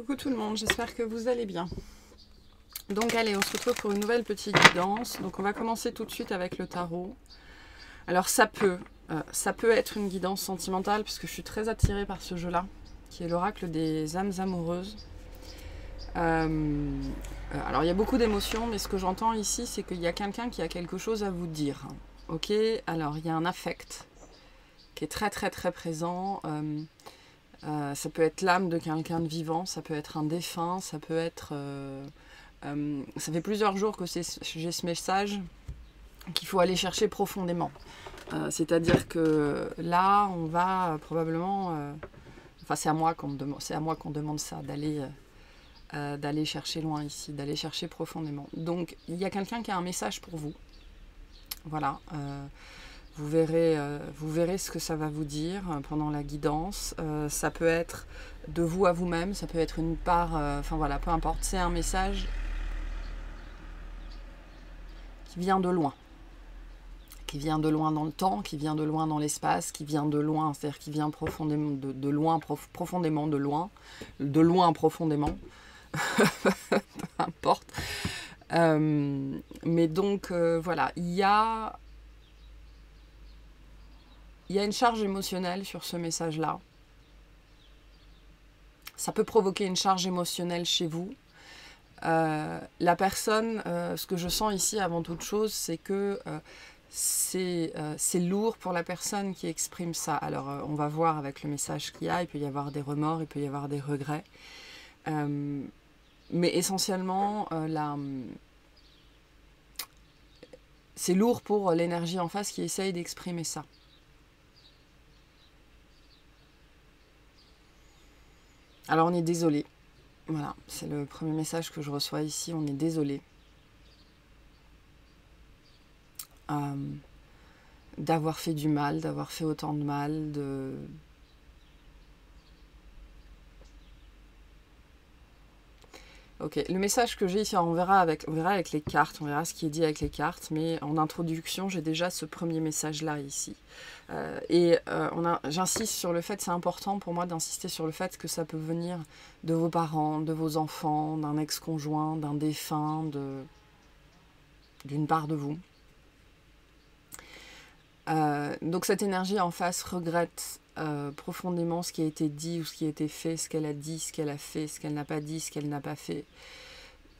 Coucou tout le monde, j'espère que vous allez bien. Donc allez, on se retrouve pour une nouvelle petite guidance. Donc on va commencer tout de suite avec le tarot. Alors ça peut être une guidance sentimentale puisque je suis très attirée par ce jeu-là, qui est l'oracle des âmes amoureuses. Alors il y a beaucoup d'émotions, mais ce que j'entends ici, c'est qu'il y a quelqu'un qui a quelque chose à vous dire. Ok, alors il y a un affect qui est très présent. Ça peut être l'âme de quelqu'un de vivant, ça peut être un défunt, ça peut être... ça fait plusieurs jours que j'ai ce message qu'il faut aller chercher profondément. C'est-à-dire que là, on va probablement... enfin, c'est à moi qu'on demande ça, d'aller chercher loin ici, d'aller chercher profondément. Donc, il y a quelqu'un qui a un message pour vous. Voilà. Vous verrez ce que ça va vous dire pendant la guidance. Ça peut être de vous à vous-même, ça peut être une part... enfin voilà, peu importe. C'est un message qui vient de loin. Qui vient de loin dans le temps, qui vient de loin dans l'espace, qui vient de loin, c'est-à-dire qui vient profondément, de loin, profondément de loin. De loin profondément. Peu importe. Mais donc, voilà, il y a une charge émotionnelle sur ce message-là. Ça peut provoquer une charge émotionnelle chez vous. La personne, ce que je sens ici avant toute chose, c'est que c'est lourd pour la personne qui exprime ça. Alors, on va voir avec le message qu'il y a, il peut y avoir des remords, il peut y avoir des regrets. Mais essentiellement, c'est lourd pour l'énergie en face qui essaye d'exprimer ça. Alors on est désolé, voilà, c'est le premier message que je reçois ici, on est désolé d'avoir fait du mal, d'avoir fait autant de mal, Ok, le message que j'ai ici, on verra avec les cartes, on verra ce qui est dit avec les cartes, mais en introduction, j'ai déjà ce premier message-là ici. J'insiste sur le fait, c'est important pour moi d'insister sur le fait que ça peut venir de vos parents, de vos enfants, d'un ex-conjoint, d'un défunt, d'une part de vous. Donc cette énergie en face regrette profondément ce qui a été dit ou ce qui a été fait, ce qu'elle a dit, ce qu'elle a fait, ce qu'elle n'a pas dit, ce qu'elle n'a pas fait.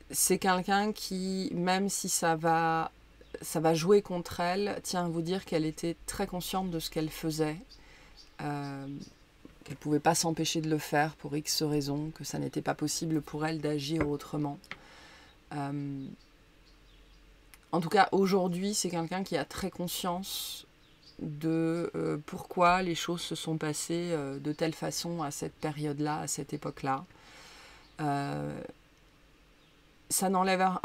C'est quelqu'un qui, même si ça va jouer contre elle, tient à vous dire qu'elle était très consciente de ce qu'elle faisait, qu'elle ne pouvait pas s'empêcher de le faire pour X raisons, que ça n'était pas possible pour elle d'agir autrement. En tout cas, aujourd'hui, c'est quelqu'un qui a très conscience de pourquoi les choses se sont passées de telle façon à cette période-là, à cette époque-là. Ça n'enlève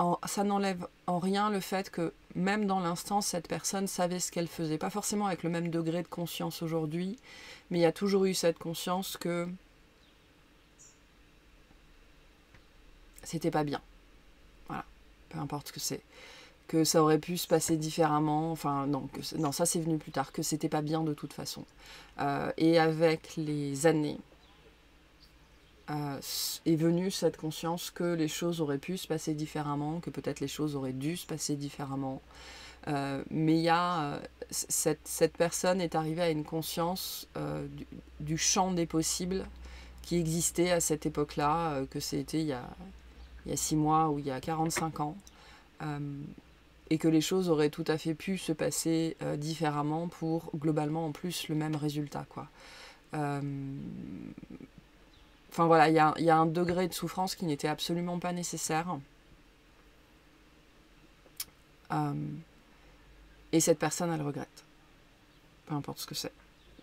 en rien le fait que même dans l'instant, cette personne savait ce qu'elle faisait. Pas forcément avec le même degré de conscience aujourd'hui, mais il y a toujours eu cette conscience que c'était pas bien. Voilà, peu importe ce que c'est. Que ça aurait pu se passer différemment, enfin non, ça c'est venu plus tard, que c'était pas bien de toute façon. Et avec les années, est venue cette conscience que les choses auraient pu se passer différemment, que peut-être les choses auraient dû se passer différemment. Mais il y a, cette personne est arrivée à une conscience du champ des possibles qui existait à cette époque-là, que c'était il y a 6 mois ou il y a 45 ans. Et que les choses auraient tout à fait pu se passer différemment pour globalement en plus le même résultat, quoi. Enfin voilà, il y a un degré de souffrance qui n'était absolument pas nécessaire. Et cette personne, elle regrette. Peu importe ce que c'est.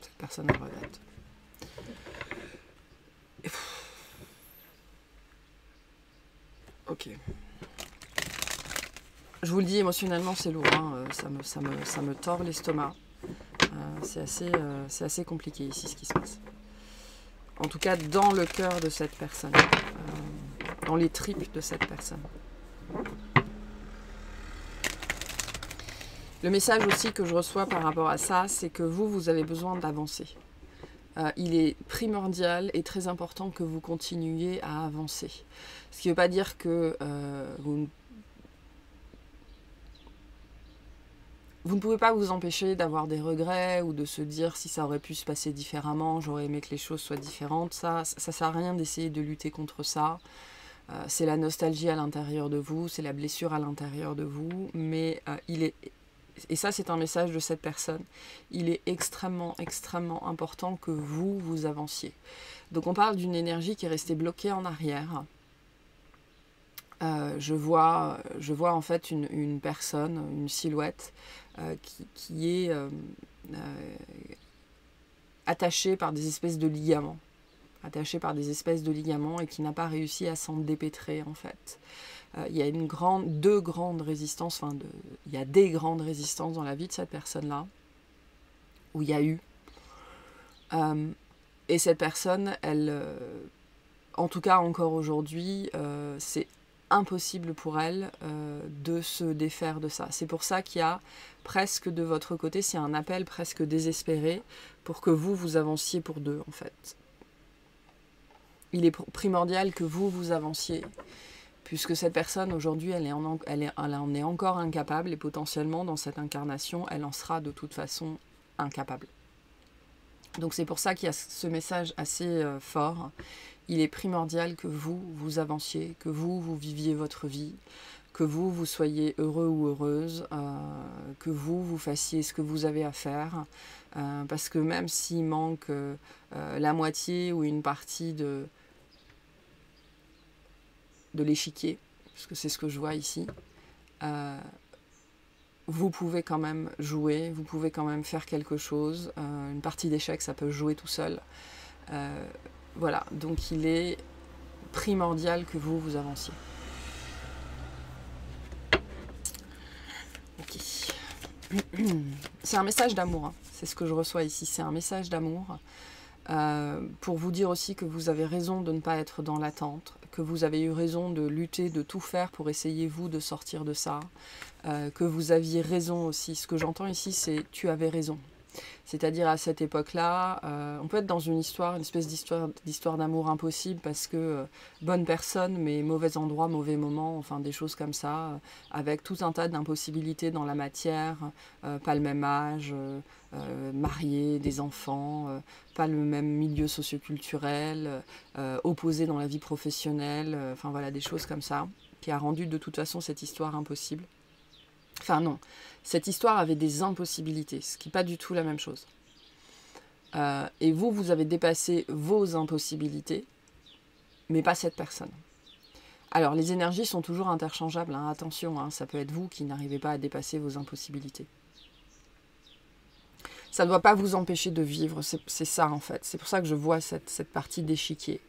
Cette personne, elle regrette. Ok. Je vous le dis, émotionnellement, c'est lourd. Hein. Ça me tord l'estomac. C'est assez compliqué ici, ce qui se passe. En tout cas, dans le cœur de cette personne. Dans les tripes de cette personne. Le message aussi que je reçois par rapport à ça, c'est que vous avez besoin d'avancer. il est primordial et très important que vous continuiez à avancer. Ce qui ne veut pas dire que vous ne pouvez pas vous empêcher d'avoir des regrets ou de se dire si ça aurait pu se passer différemment, j'aurais aimé que les choses soient différentes. Ça sert à rien d'essayer de lutter contre ça. C'est la nostalgie à l'intérieur de vous, c'est la blessure à l'intérieur de vous, mais et ça c'est un message de cette personne, il est extrêmement, extrêmement important que vous avanciez. Donc on parle d'une énergie qui est restée bloquée en arrière. Je vois en fait une personne, une silhouette qui est attachée par des espèces de ligaments. Et qui n'a pas réussi à s'en dépêtrer en fait. Il y a deux grandes résistances, il y a des grandes résistances dans la vie de cette personne-là, où il y a eu. Et cette personne, elle, en tout cas encore aujourd'hui, c'est impossible pour elle de se défaire de ça. C'est pour ça qu'il y a presque de votre côté, c'est un appel presque désespéré pour que vous avanciez pour deux en fait. Il est primordial que vous avanciez, puisque cette personne aujourd'hui, elle en est encore incapable et potentiellement dans cette incarnation, elle en sera de toute façon incapable. Donc c'est pour ça qu'il y a ce message assez fort. Il est primordial que vous avanciez, que vous viviez votre vie, que vous soyez heureux ou heureuse, que vous fassiez ce que vous avez à faire, parce que même s'il manque la moitié ou une partie de l'échiquier, parce que c'est ce que je vois ici, vous pouvez quand même jouer, vous pouvez quand même faire quelque chose. Une partie d'échecs, ça peut jouer tout seul. Voilà, donc il est primordial que vous avanciez. Ok. C'est un message d'amour, hein. C'est ce que je reçois ici, c'est un message d'amour. Pour vous dire aussi que vous avez raison de ne pas être dans l'attente, que vous avez eu raison de lutter, de tout faire pour essayer vous de sortir de ça, que vous aviez raison aussi. Ce que j'entends ici, c'est « tu avais raison ». C'est-à-dire à cette époque-là, on peut être dans une espèce d'histoire d'amour impossible parce que bonne personne mais mauvais endroit, mauvais moment, enfin des choses comme ça, avec tout un tas d'impossibilités dans la matière, pas le même âge, marié, des enfants, pas le même milieu socioculturel, opposé dans la vie professionnelle, enfin voilà des choses comme ça, qui a rendu de toute façon cette histoire impossible. Enfin non, cette histoire avait des impossibilités, ce qui n'est pas du tout la même chose. Et vous avez dépassé vos impossibilités, mais pas cette personne. Alors les énergies sont toujours interchangeables, hein, attention, hein, ça peut être vous qui n'arrivez pas à dépasser vos impossibilités. Ça ne doit pas vous empêcher de vivre, c'est ça en fait. C'est pour ça que je vois cette partie d'échiquier.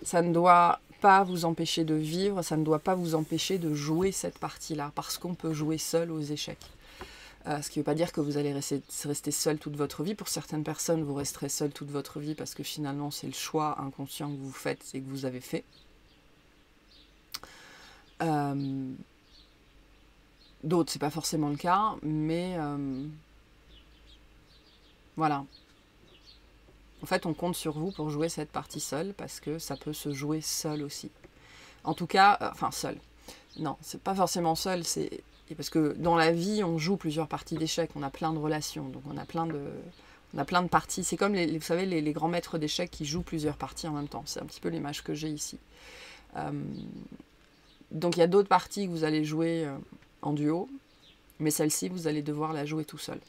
Ça ne doit pas vous empêcher de vivre, ça ne doit pas vous empêcher de jouer cette partie-là, parce qu'on peut jouer seul aux échecs. Ce qui ne veut pas dire que vous allez rester seul toute votre vie. Pour certaines personnes, vous resterez seul toute votre vie parce que finalement, c'est le choix inconscient que vous faites et que vous avez fait. D'autres, c'est pas forcément le cas, mais voilà. En fait, on compte sur vous pour jouer cette partie seule parce que ça peut se jouer seul aussi. En tout cas, enfin seul. Non, c'est pas forcément seul, c'est parce que dans la vie, on joue plusieurs parties d'échecs, on a plein de relations, donc on a plein de parties. C'est comme, vous savez, les grands maîtres d'échecs qui jouent plusieurs parties en même temps. C'est un petit peu l'image que j'ai ici. Donc il y a d'autres parties que vous allez jouer en duo, mais celle-ci, vous allez devoir la jouer toute seule.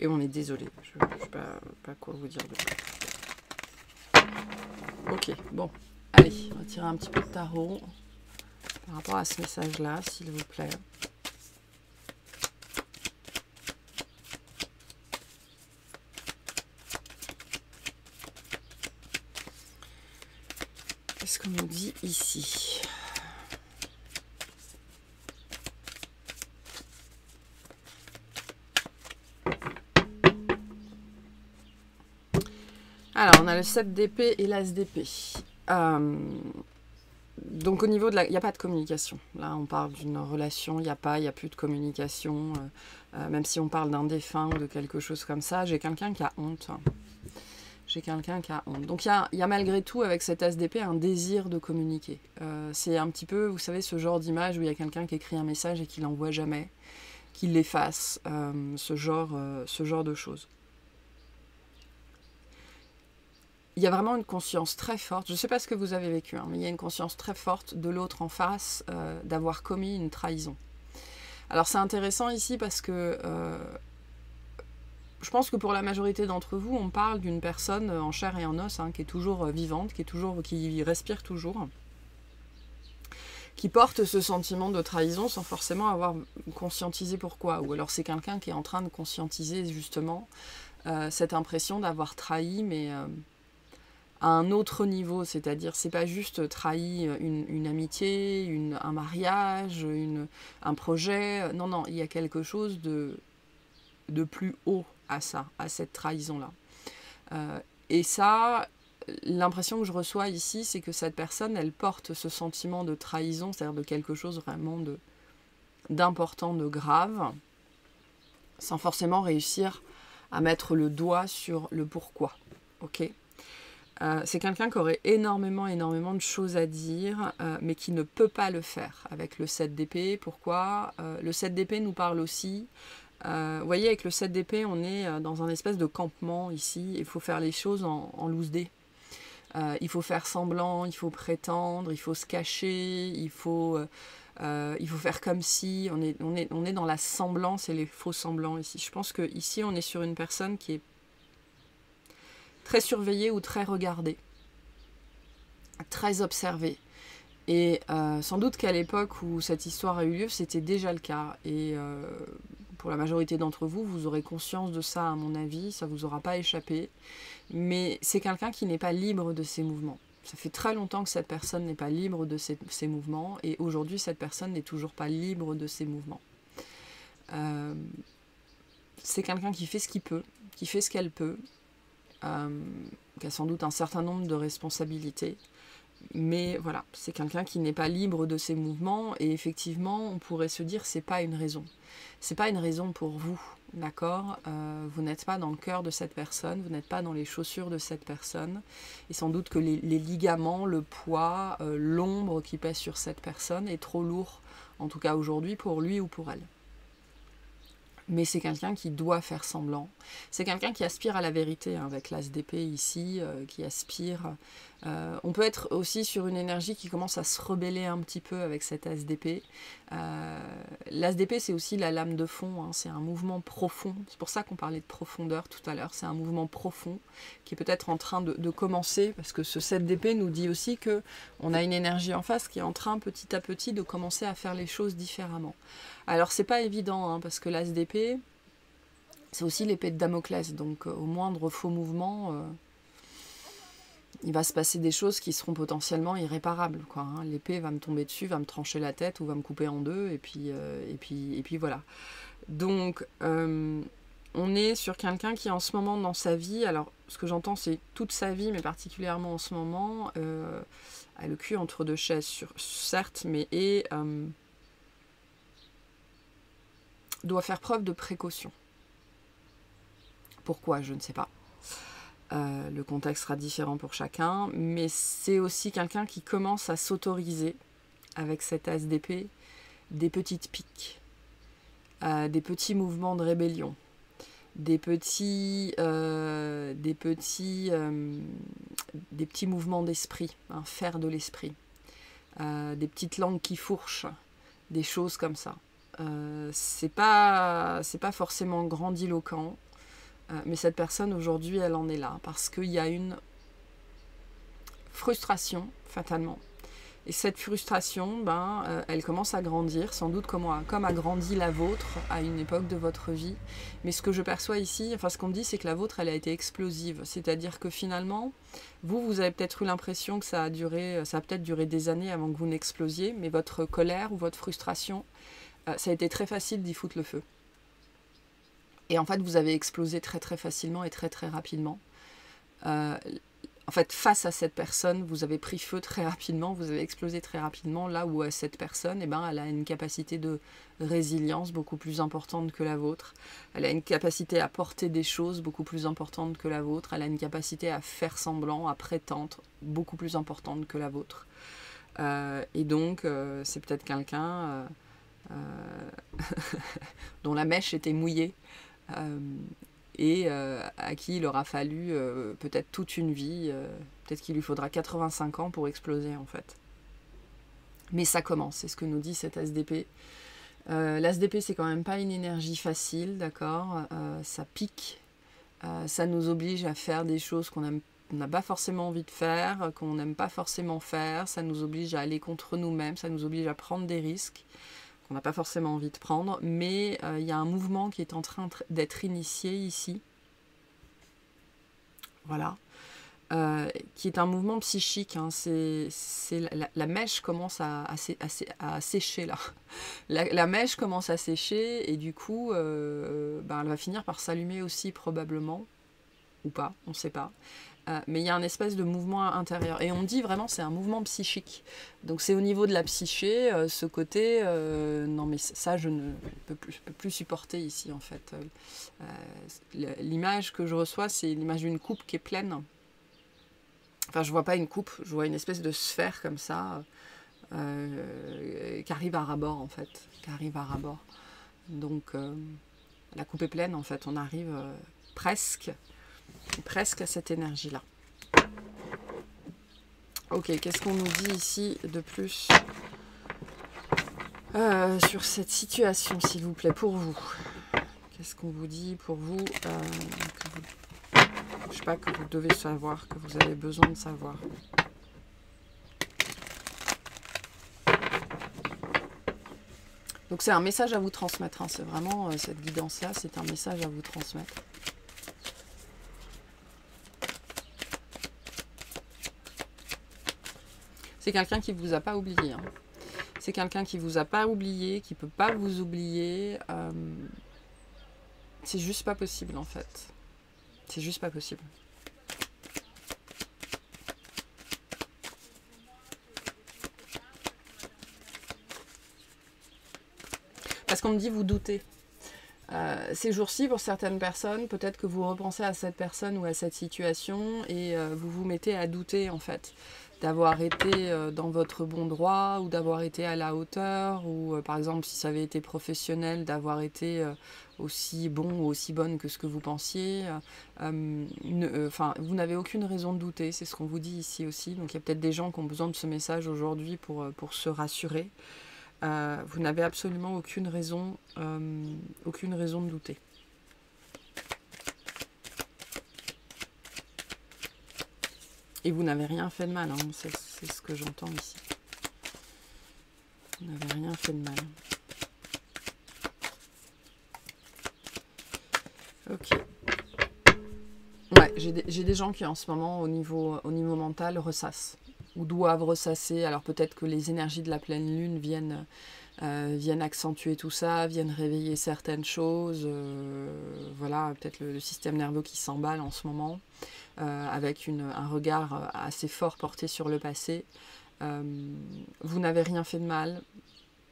Et on est désolé, je ne sais pas quoi vous dire de plus. Ok, bon, allez, on va tirer un petit peu de tarot par rapport à ce message-là, s'il vous plaît. Qu'est-ce qu'on nous dit ici ? Alors, on a le 7 d'épée et l'as d'épée. Donc au niveau de la... Il n'y a pas de communication. Là, on parle d'une relation, il n'y a plus de communication. Même si on parle d'un défunt ou de quelque chose comme ça, j'ai quelqu'un qui a honte. J'ai quelqu'un qui a honte. Donc il y a malgré tout, avec cet as d'épée, un désir de communiquer. C'est un petit peu, vous savez, ce genre d'image où il y a quelqu'un qui écrit un message et qui l'envoie jamais, qui l'efface, ce genre de choses. Il y a vraiment une conscience très forte, je ne sais pas ce que vous avez vécu, hein, mais il y a une conscience très forte de l'autre en face d'avoir commis une trahison. Alors c'est intéressant ici parce que je pense que pour la majorité d'entre vous, on parle d'une personne en chair et en os, hein, qui est toujours vivante, qui respire toujours, qui porte ce sentiment de trahison sans forcément avoir conscientisé pourquoi. Ou alors c'est quelqu'un qui est en train de conscientiser justement cette impression d'avoir trahi, mais à un autre niveau, c'est-à-dire c'est pas juste trahi une amitié, un mariage, un projet, non, il y a quelque chose de plus haut à ça, à cette trahison-là. Et ça, l'impression que je reçois ici, c'est que cette personne, elle porte ce sentiment de trahison, c'est-à-dire de quelque chose vraiment d'important, de grave, sans forcément réussir à mettre le doigt sur le pourquoi. Ok ? C'est quelqu'un qui aurait énormément de choses à dire, mais qui ne peut pas le faire avec le 7 d'épée. Pourquoi ? Le 7 d'épée nous parle aussi. Vous voyez, avec le 7 d'épée, on est dans un espèce de campement ici. Il faut faire les choses en loose dé. Il faut faire semblant, il faut prétendre, il faut se cacher, il faut faire comme si. On est dans la semblance et les faux semblants ici. Je pense qu'ici, on est sur une personne qui est très surveillée ou très regardée, très observée. Et sans doute qu'à l'époque où cette histoire a eu lieu, c'était déjà le cas. Et pour la majorité d'entre vous, vous aurez conscience de ça, à mon avis, ça ne vous aura pas échappé. Mais c'est quelqu'un qui n'est pas libre de ses mouvements. Ça fait très longtemps que cette personne n'est pas libre de ses mouvements, et aujourd'hui, cette personne n'est toujours pas libre de ses mouvements. C'est quelqu'un qui fait ce qu'il peut, qui fait ce qu'elle peut, qui a sans doute un certain nombre de responsabilités. Mais voilà, c'est quelqu'un qui n'est pas libre de ses mouvements, et effectivement, on pourrait se dire, c'est pas une raison. C'est pas une raison pour vous, d'accord ? Vous n'êtes pas dans le cœur de cette personne, vous n'êtes pas dans les chaussures de cette personne, et sans doute que les ligaments, le poids, l'ombre qui pèse sur cette personne est trop lourd, en tout cas aujourd'hui, pour lui ou pour elle. Mais c'est quelqu'un qui doit faire semblant. C'est quelqu'un qui aspire à la vérité, hein, avec l'as d'épée ici, qui aspire. On peut être aussi sur une énergie qui commence à se rebeller un petit peu avec cet as d'épée. L'as d'épée, c'est aussi la lame de fond, hein, c'est un mouvement profond. C'est pour ça qu'on parlait de profondeur tout à l'heure. C'est un mouvement profond qui est peut-être en train de commencer, parce que ce 7 d'épée nous dit aussi qu'on a une énergie en face qui est en train petit à petit de commencer à faire les choses différemment. Alors c'est pas évident, hein, parce que l'as d'épée, c'est aussi l'épée de Damoclès, donc au moindre faux mouvement, il va se passer des choses qui seront potentiellement irréparables, quoi, hein. L'épée va me tomber dessus, va me trancher la tête ou va me couper en deux, et puis voilà. Donc on est sur quelqu'un qui en ce moment dans sa vie, alors ce que j'entends c'est toute sa vie, mais particulièrement en ce moment, a le cul entre deux chaises, certes, mais doit faire preuve de précaution. Pourquoi, je ne sais pas. Le contexte sera différent pour chacun, mais c'est aussi quelqu'un qui commence à s'autoriser, avec cet as d'épée, des petites piques, des petits mouvements de rébellion, des petits mouvements d'esprit, un fer de l'esprit, des petites langues qui fourchent, des choses comme ça. C'est pas forcément grandiloquent, mais cette personne aujourd'hui elle en est là parce qu'il y a une frustration fatalement, et cette frustration elle commence à grandir, sans doute comme a grandi la vôtre à une époque de votre vie. Mais ce que je perçois ici, enfin ce qu'on me dit, c'est que la vôtre elle a été explosive, c'est-à-dire que finalement vous avez peut-être eu l'impression que ça a peut-être duré des années avant que vous n'explosiez, mais votre colère ou votre frustration, ça a été très facile d'y foutre le feu. Et en fait, vous avez explosé très très facilement et très très rapidement. en fait, face à cette personne, vous avez pris feu très rapidement, vous avez explosé très rapidement, là où cette personne, eh ben, elle a une capacité de résilience beaucoup plus importante que la vôtre. Elle a une capacité à porter des choses beaucoup plus importante que la vôtre. Elle a une capacité à faire semblant, à prétendre, beaucoup plus importante que la vôtre. Et donc, c'est peut-être quelqu'un dont la mèche était mouillée. Et à qui il aura fallu peut-être toute une vie, peut-être qu'il lui faudra 85 ans pour exploser en fait. Mais ça commence, c'est ce que nous dit cet SDP. L'ASDP, c'est quand même pas une énergie facile, d'accord, ça pique, ça nous oblige à faire des choses qu'on n'a pas forcément envie de faire, qu'on n'aime pas forcément faire, ça nous oblige à aller contre nous-mêmes, ça nous oblige à prendre des risques qu'on n'a pas forcément envie de prendre, mais il y a un mouvement qui est en train d'être initié ici, voilà, qui est un mouvement psychique, hein. La mèche commence à sécher là, la mèche commence à sécher et du coup, elle va finir par s'allumer aussi probablement, ou pas, on ne sait pas. Mais il y a un espèce de mouvement intérieur. Et on dit vraiment c'est un mouvement psychique. Donc c'est au niveau de la psyché, ce côté, non mais ça je ne peux plus supporter ici en fait. L'image que je reçois, c'est l'image d'une coupe qui est pleine. Enfin je vois pas une coupe, je vois une espèce de sphère comme ça, qui arrive à ras-bord en fait. Qui arrive à ras-bord. Donc la coupe est pleine en fait, on arrive presque à cette énergie-là. Ok, qu'est-ce qu'on nous dit ici de plus sur cette situation, s'il vous plaît, pour vous? Qu'est-ce qu'on vous dit pour vous, je sais pas, que vous devez savoir, que vous avez besoin de savoir? Donc c'est un message à vous transmettre, hein. C'est vraiment cette guidance-là, c'est un message à vous transmettre. C'est quelqu'un qui ne vous a pas oublié. Hein. C'est quelqu'un qui ne vous a pas oublié, qui ne peut pas vous oublier. C'est juste pas possible en fait. C'est juste pas possible. Parce qu'on me dit vous doutez. Ces jours-ci, pour certaines personnes, peut-être que vous repensez à cette personne ou à cette situation et vous vous mettez à douter en fait. D'avoir été dans votre bon droit ou d'avoir été à la hauteur ou par exemple si ça avait été professionnel d'avoir été aussi bon ou aussi bonne que ce que vous pensiez. Vous n'avez aucune raison de douter, c'est ce qu'on vous dit ici aussi. Donc il y a peut-être des gens qui ont besoin de ce message aujourd'hui pour se rassurer. Vous n'avez absolument aucune raison de douter. Et vous n'avez rien fait de mal, hein. C'est ce que j'entends ici. Vous n'avez rien fait de mal. Ok. Ouais, j'ai des gens qui en ce moment, au niveau mental, ressassent. Ou doivent ressasser. Alors peut-être que les énergies de la pleine lune viennent accentuer tout ça, viennent réveiller certaines choses. Voilà, peut-être le système nerveux qui s'emballe en ce moment. Avec un regard assez fort porté sur le passé. Vous n'avez rien fait de mal,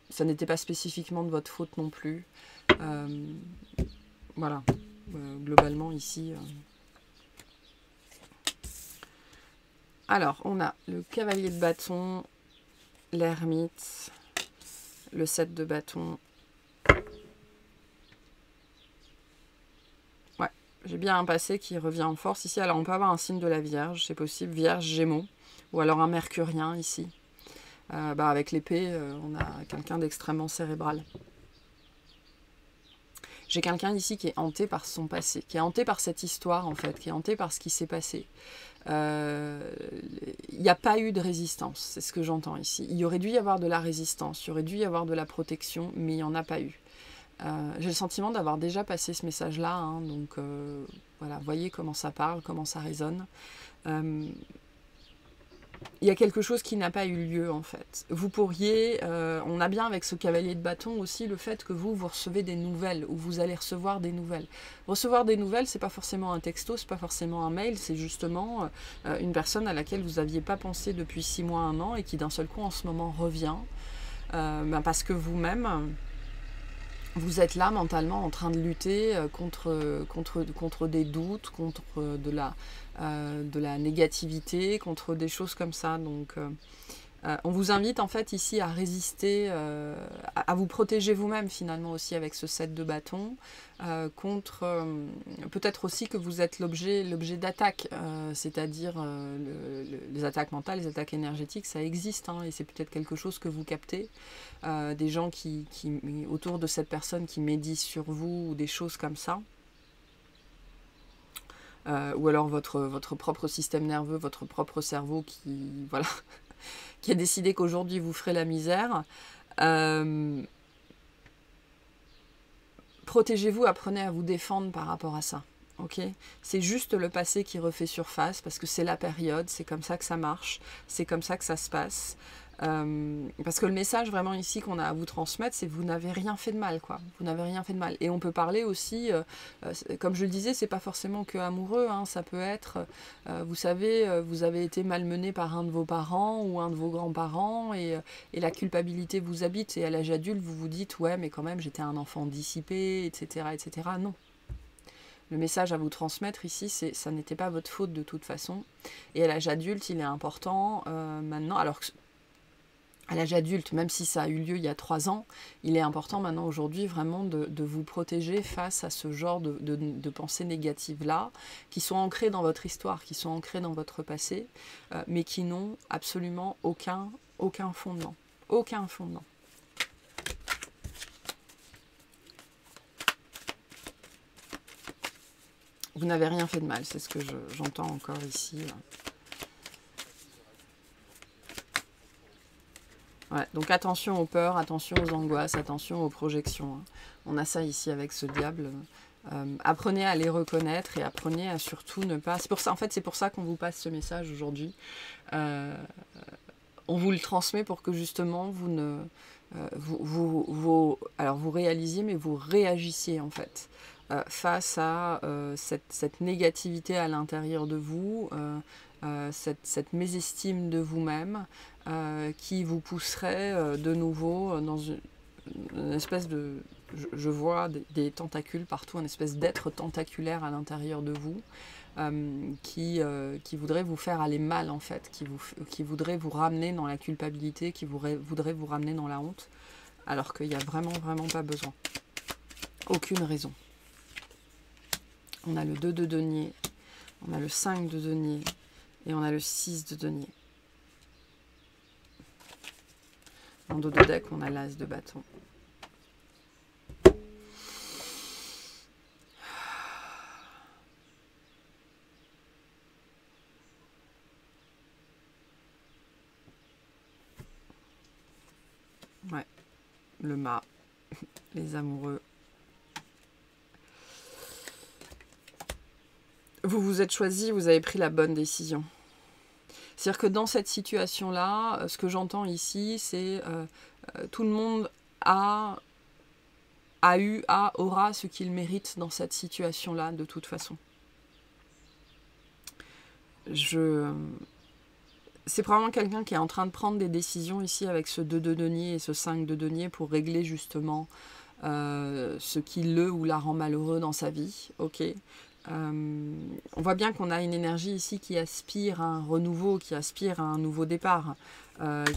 ça n'était pas spécifiquement de votre faute non plus. Voilà, globalement ici. Alors, on a le cavalier de bâton, l'ermite, le 7 de bâton. J'ai bien un passé qui revient en force ici. Alors on peut avoir un signe de la Vierge, c'est possible, Vierge, Gémeaux, ou alors un Mercurien ici. Avec l'épée, on a quelqu'un d'extrêmement cérébral. J'ai quelqu'un ici qui est hanté par son passé, qui est hanté par cette histoire en fait, qui est hanté par ce qui s'est passé. Il n'y a pas eu de résistance, c'est ce que j'entends ici. Il y aurait dû y avoir de la résistance, il y aurait dû y avoir de la protection, mais il n'y en a pas eu. J'ai le sentiment d'avoir déjà passé ce message-là, hein, donc voilà, voyez comment ça parle, comment ça résonne. il y a quelque chose qui n'a pas eu lieu en fait. Vous pourriez, on a bien avec ce cavalier de bâton aussi le fait que vous recevez des nouvelles, ou vous allez recevoir des nouvelles. Recevoir des nouvelles, c'est pas forcément un texto, c'est pas forcément un mail, c'est justement une personne à laquelle vous n'aviez pas pensé depuis 6 mois, 1 an, et qui d'un seul coup en ce moment revient, parce que vous-même, vous êtes là mentalement en train de lutter contre des doutes, contre de la négativité, contre des choses comme ça. Donc on vous invite en fait ici à résister, à vous protéger vous-même finalement aussi avec ce 7 de bâton, contre peut-être aussi que vous êtes l'objet d'attaque, c'est-à-dire les attaques mentales, les attaques énergétiques, ça existe, hein, et c'est peut-être quelque chose que vous captez, des gens qui autour de cette personne qui médisent sur vous, ou des choses comme ça. Ou alors votre propre système nerveux, votre propre cerveau qui, voilà, qui a décidé qu'aujourd'hui vous ferez la misère. Protégez-vous, apprenez à vous défendre par rapport à ça. Okay, c'est juste le passé qui refait surface, parce que c'est la période, c'est comme ça que ça marche, c'est comme ça que ça se passe. Parce que le message vraiment ici qu'on a à vous transmettre, c'est que vous n'avez rien fait de mal, quoi. Vous n'avez rien fait de mal. Et on peut parler aussi, comme je le disais, c'est pas forcément que amoureux, hein, ça peut être, vous savez, vous avez été malmené par un de vos parents ou un de vos grands-parents, et la culpabilité vous habite, et à l'âge adulte, vous vous dites, ouais, mais quand même, j'étais un enfant dissipé, etc., etc. Non. Le message à vous transmettre ici, c'est ça n'était pas votre faute de toute façon. Et à l'âge adulte, il est important maintenant, alors que à l'âge adulte, même si ça a eu lieu il y a 3 ans, il est important maintenant aujourd'hui vraiment de vous protéger face à ce genre de pensées négatives-là, qui sont ancrées dans votre histoire, qui sont ancrées dans votre passé, mais qui n'ont absolument aucun fondement. Aucun fondement. Vous n'avez rien fait de mal, c'est ce que j'entends encore ici. Ouais, donc attention aux peurs, attention aux angoisses, attention aux projections. On a ça ici avec ce diable. Apprenez à les reconnaître et apprenez à surtout ne pas... C'est pour ça, en fait, c'est pour ça qu'on vous passe ce message aujourd'hui. On vous le transmet pour que justement vous ne... alors vous réalisiez, mais vous réagissiez en fait face à cette négativité à l'intérieur de vous, cette mésestime de vous-même qui vous pousserait de nouveau dans une espèce de... Je vois des tentacules partout, une espèce d'être tentaculaire à l'intérieur de vous qui voudrait vous faire aller mal en fait, qui voudrait vous ramener dans la culpabilité, qui voudrait vous ramener dans la honte, alors qu'il n'y a vraiment pas besoin. Aucune raison. On a le 2 de denier, on a le 5 de denier et on a le 6 de denier. En dos de deck, on a l'as de bâton. Ouais, le mât, les amoureux. Vous vous êtes choisi, vous avez pris la bonne décision. C'est-à-dire que dans cette situation-là, ce que j'entends ici, c'est tout le monde aura ce qu'il mérite dans cette situation-là, de toute façon. C'est probablement quelqu'un qui est en train de prendre des décisions ici avec ce 2 de denier et ce 5 de denier pour régler justement ce qui le ou la rend malheureux dans sa vie. Ok. On voit bien qu'on a une énergie ici qui aspire à un renouveau, qui aspire à un nouveau départ,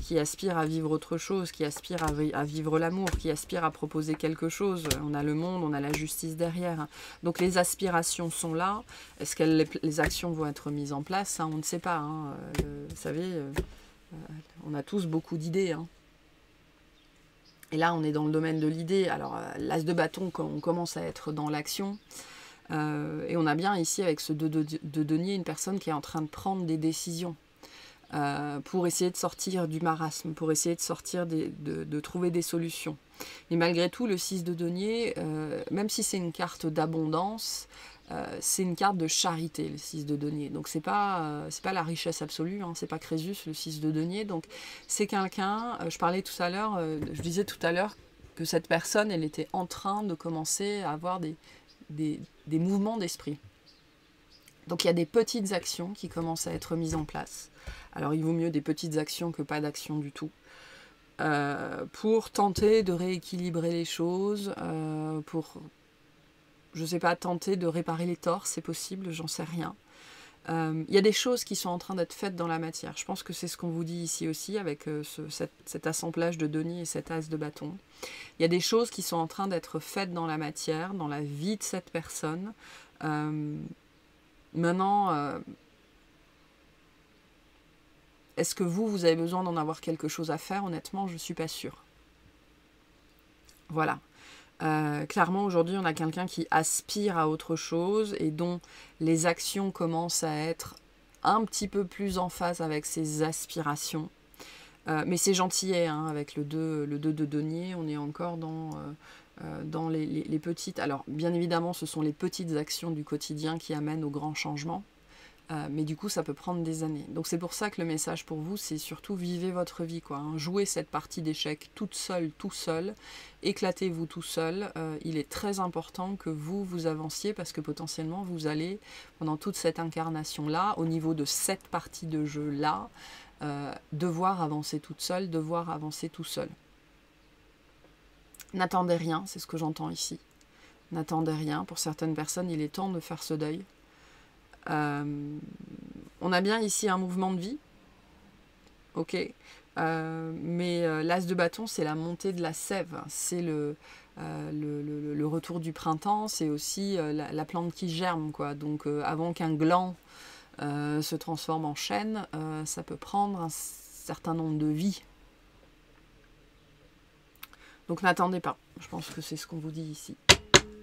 qui aspire à vivre autre chose, qui aspire à vivre l'amour, qui aspire à proposer quelque chose. On a le monde, on a la justice derrière. Donc les aspirations sont là. Est-ce que les actions vont être mises en place? Ça, on ne sait pas. Hein. Vous savez, on a tous beaucoup d'idées. Hein. Et là, on est dans le domaine de l'idée. Alors, l'as de bâton, quand on commence à être dans l'action... et on a bien ici avec ce 2 de denier une personne qui est en train de prendre des décisions pour essayer de sortir du marasme, pour essayer de sortir de trouver des solutions. Mais malgré tout, le 6 de denier, même si c'est une carte d'abondance, c'est une carte de charité, le 6 de denier. Donc c'est pas la richesse absolue, hein, c'est pas Crésus, le 6 de denier. Donc c'est quelqu'un, je parlais tout à l'heure, je disais tout à l'heure que cette personne, elle était en train de commencer à avoir des mouvements d'esprit. Donc il y a des petites actions qui commencent à être mises en place. Alors il vaut mieux des petites actions que pas d'actions du tout. Pour tenter de rééquilibrer les choses, pour, je sais pas, tenter de réparer les torts, c'est possible, j'en sais rien. Il y a des choses qui sont en train d'être faites dans la matière. Je pense que c'est ce qu'on vous dit ici aussi, avec cet assemblage de denier et cet as de bâton. Il y a des choses qui sont en train d'être faites dans la matière, dans la vie de cette personne. Maintenant, est-ce que vous avez besoin d'en avoir quelque chose à faire? Honnêtement, je ne suis pas sûre. Voilà. Clairement, aujourd'hui, on a quelqu'un qui aspire à autre chose et dont les actions commencent à être un petit peu plus en phase avec ses aspirations. Mais c'est gentillet, hein, avec le 2 de denier, on est encore dans les petites... Alors, bien évidemment, ce sont les petites actions du quotidien qui amènent au grand changement. Mais du coup, ça peut prendre des années. Donc c'est pour ça que le message pour vous, c'est surtout vivez votre vie, quoi, hein. Jouez cette partie d'échecs toute seule, tout seul. Éclatez-vous tout seul. Il est très important que vous avanciez parce que potentiellement, vous allez, pendant toute cette incarnation-là, au niveau de cette partie de jeu-là, devoir avancer toute seule, devoir avancer tout seul. N'attendez rien, c'est ce que j'entends ici. N'attendez rien. Pour certaines personnes, il est temps de faire ce deuil. On a bien ici un mouvement de vie, ok, mais l'as de bâton, c'est la montée de la sève, c'est le retour du printemps, c'est aussi la plante qui germe, quoi. Donc avant qu'un gland se transforme en chêne, ça peut prendre un certain nombre de vies. Donc n'attendez pas, je pense que c'est ce qu'on vous dit ici,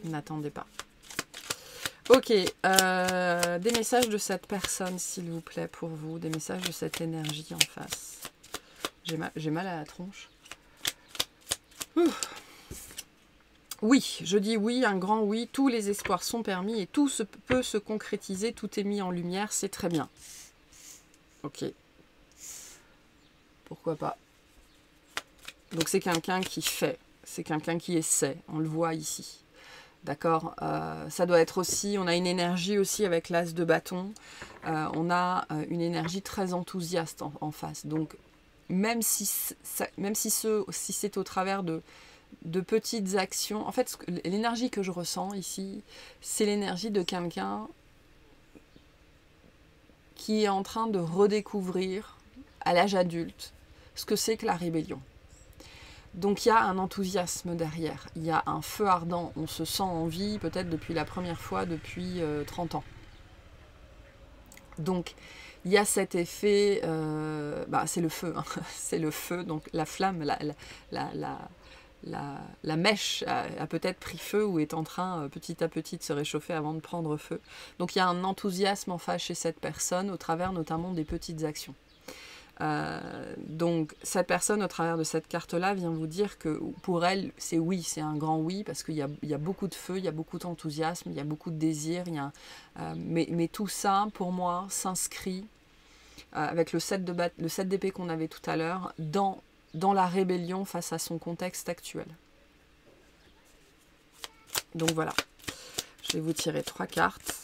n'attendez pas. Ok, des messages de cette personne, s'il vous plaît, pour vous. Des messages de cette énergie en face. J'ai mal à la tronche. Oui, je dis oui, un grand oui. Tous les espoirs sont permis et tout peut se concrétiser. Tout est mis en lumière, c'est très bien. Ok. Pourquoi pas. Donc c'est quelqu'un qui fait. C'est quelqu'un qui essaie. On le voit ici. D'accord, ça doit être aussi, on a une énergie aussi avec l'as de bâton, on a une énergie très enthousiaste en face. Donc, même si c'est au travers de petites actions, en fait, l'énergie que je ressens ici, c'est l'énergie de quelqu'un qui est en train de redécouvrir à l'âge adulte ce que c'est que la rébellion. Donc il y a un enthousiasme derrière, il y a un feu ardent, on se sent en vie peut-être depuis la première fois depuis 30 ans. Donc il y a cet effet, c'est le feu, hein, c'est le feu, donc la flamme, la mèche a peut-être pris feu ou est en train petit à petit de se réchauffer avant de prendre feu. Donc il y a un enthousiasme en face chez cette personne au travers notamment des petites actions. Donc cette personne au travers de cette carte là vient vous dire que pour elle c'est oui, c'est un grand oui parce qu'il y a beaucoup de feu, il y a beaucoup d'enthousiasme, il y a beaucoup de désir, mais tout ça pour moi s'inscrit avec le 7 d'épée qu'on avait tout à l'heure dans la rébellion face à son contexte actuel. Donc voilà, je vais vous tirer 3 cartes.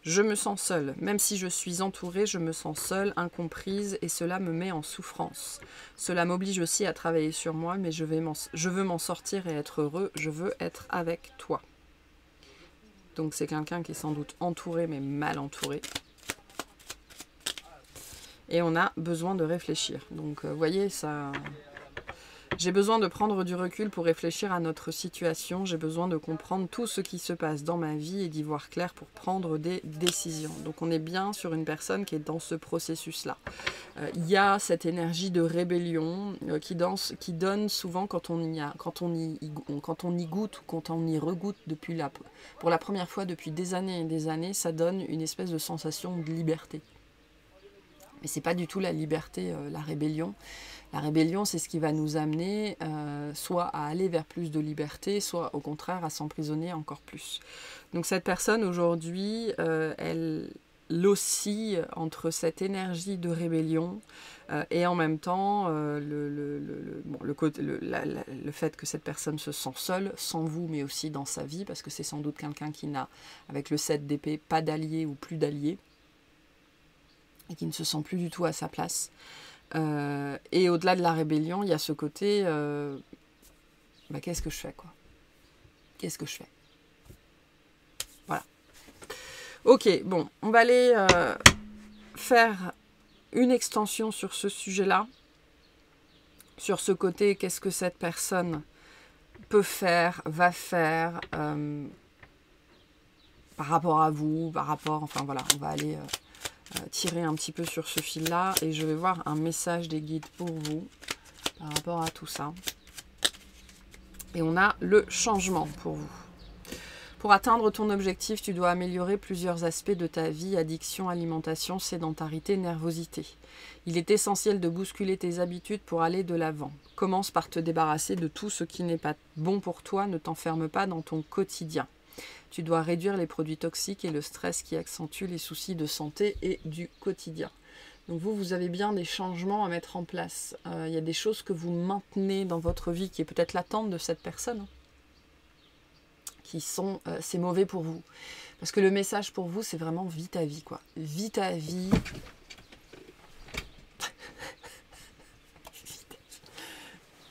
Je me sens seule, même si je suis entourée, je me sens seule, incomprise, et cela me met en souffrance. Cela m'oblige aussi à travailler sur moi, mais je veux m'en sortir et être heureux, je veux être avec toi. Donc c'est quelqu'un qui est sans doute entouré, mais mal entouré. Et on a besoin de réfléchir. Donc vous voyez, ça... J'ai besoin de prendre du recul pour réfléchir à notre situation. J'ai besoin de comprendre tout ce qui se passe dans ma vie et d'y voir clair pour prendre des décisions. Donc on est bien sur une personne qui est dans ce processus-là. Il y a cette énergie de rébellion qui donne souvent quand on y goûte ou quand on y regoute pour la première fois depuis des années et des années, ça donne une espèce de sensation de liberté. Mais c'est pas du tout la liberté, la rébellion. La rébellion, c'est ce qui va nous amener soit à aller vers plus de liberté, soit au contraire à s'emprisonner encore plus. Donc cette personne aujourd'hui, elle oscille entre cette énergie de rébellion et en même temps le fait que cette personne se sent seule, sans vous, mais aussi dans sa vie, parce que c'est sans doute quelqu'un qui n'a, avec le 7 d'épée, pas d'alliés ou plus d'alliés, et qui ne se sent plus du tout à sa place. Et au-delà de la rébellion, il y a ce côté qu'est-ce que je fais, quoi? Qu'est-ce que je fais? Voilà. Ok, bon, on va aller faire une extension sur ce sujet-là, sur ce côté, qu'est-ce que cette personne peut faire, va faire par rapport à vous, par rapport, enfin voilà, on va aller tirer un petit peu sur ce fil-là et je vais voir un message des guides pour vous par rapport à tout ça. Et on a le changement pour vous. Pour atteindre ton objectif, tu dois améliorer plusieurs aspects de ta vie: addiction, alimentation, sédentarité, nervosité. Il est essentiel de bousculer tes habitudes pour aller de l'avant. Commence par te débarrasser de tout ce qui n'est pas bon pour toi, ne t'enferme pas dans ton quotidien. Tu dois réduire les produits toxiques et le stress qui accentuent les soucis de santé et du quotidien. Donc vous avez bien des changements à mettre en place. Il y a des choses que vous maintenez dans votre vie qui est peut-être l'attente de cette personne, qui sont, c'est mauvais pour vous. Parce que le message pour vous, c'est vraiment vis ta vie, quoi. Vis ta vie.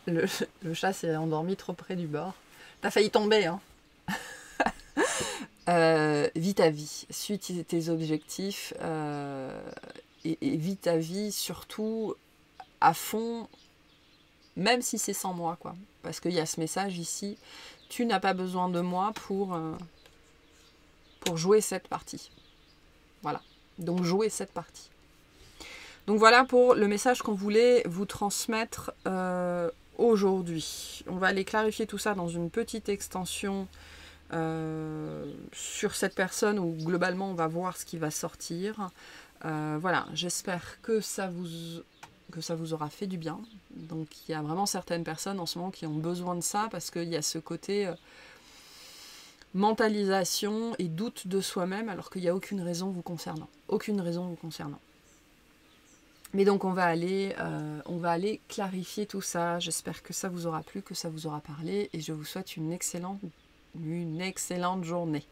Le chat s'est endormi trop près du bord. T'as failli tomber, hein. Vis ta vie, suis tes objectifs et vis ta vie surtout à fond, même si c'est sans moi, quoi. Parce qu'il y a ce message ici, tu n'as pas besoin de moi pour jouer cette partie. Voilà, donc jouer cette partie. Donc voilà pour le message qu'on voulait vous transmettre aujourd'hui. On va aller clarifier tout ça dans une petite extension sur cette personne où globalement on va voir ce qui va sortir. Voilà, j'espère que ça vous aura fait du bien. Donc il y a vraiment certaines personnes en ce moment qui ont besoin de ça parce qu'il y a ce côté mentalisation et doute de soi-même alors qu'il n'y a aucune raison vous concernant. Aucune raison vous concernant. Mais donc on va aller clarifier tout ça. J'espère que ça vous aura plu, que ça vous aura parlé et je vous souhaite une excellente journée.